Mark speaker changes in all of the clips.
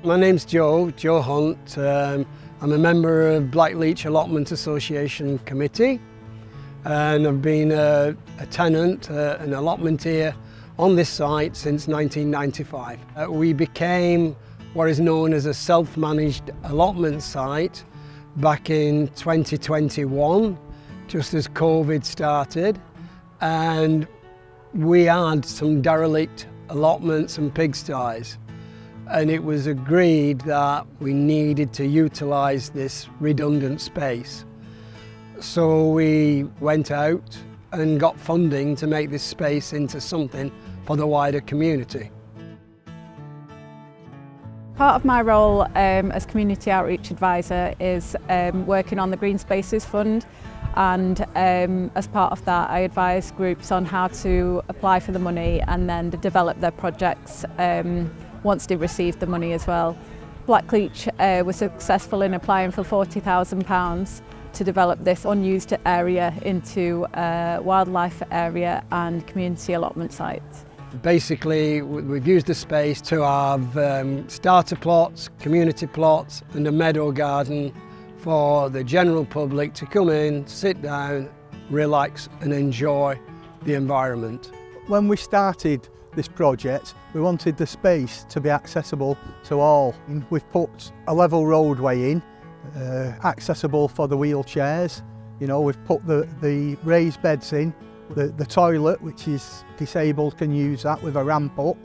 Speaker 1: My name's Joe Hunt. I'm a member of Blackleach Allotment Association Committee, and I've been a tenant, an allotment here on this site since 1995. We became what is known as a self-managed allotment site back in 2021, just as COVID started, and we had some derelict allotments and pigsties, and it was agreed that we needed to utilise this redundant space. So we went out and got funding to make this space into something for the wider community.
Speaker 2: Part of my role as Community Outreach Advisor is working on the Green Spaces Fund, and as part of that I advise groups on how to apply for the money and then to develop their projects once they receive the money as well. Blackleach was successful in applying for £40,000 to develop this unused area into a wildlife area and community allotment sites.
Speaker 1: Basically, we've used the space to have starter plots, community plots and a meadow garden for the general public to come in, sit down, relax and enjoy the environment.
Speaker 3: When we started this project, we wanted the space to be accessible to all. We've put a level roadway in, accessible for the wheelchairs. You know, we've put the raised beds in. The toilet, which is disabled, can use that with a ramp up.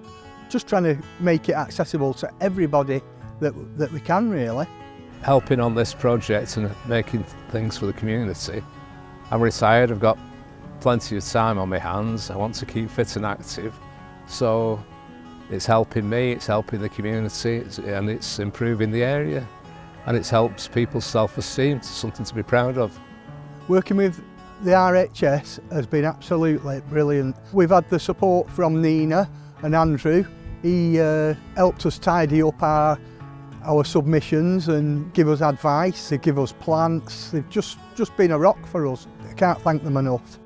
Speaker 3: Just trying to make it accessible to everybody that we can, really.
Speaker 4: Helping on this project and making things for the community. I'm retired, I've got plenty of time on my hands. I want to keep fit and active. So it's helping me, it's helping the community, and it's improving the area. And it helps people's self-esteem, something to be proud of.
Speaker 3: Working with the RHS has been absolutely brilliant. We've had the support from Nina and Andrew. He helped us tidy up our submissions and give us advice, they give us plants. They've just been a rock for us. I can't thank them enough.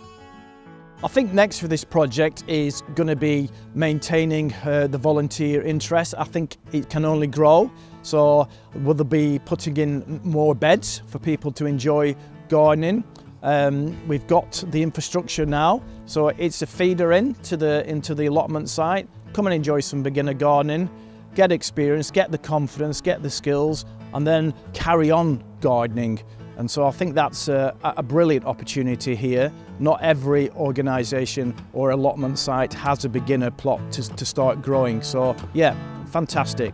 Speaker 5: I think next for this project is going to be maintaining the volunteer interest. I think it can only grow, so we'll be putting in more beds for people to enjoy gardening. We've got the infrastructure now, so it's a feeder into the allotment site. Come and enjoy some beginner gardening, get experience, get the confidence, get the skills, and then carry on gardening. And so I think that's a brilliant opportunity here. Not every organisation or allotment site has a beginner plot to start growing. So yeah, fantastic.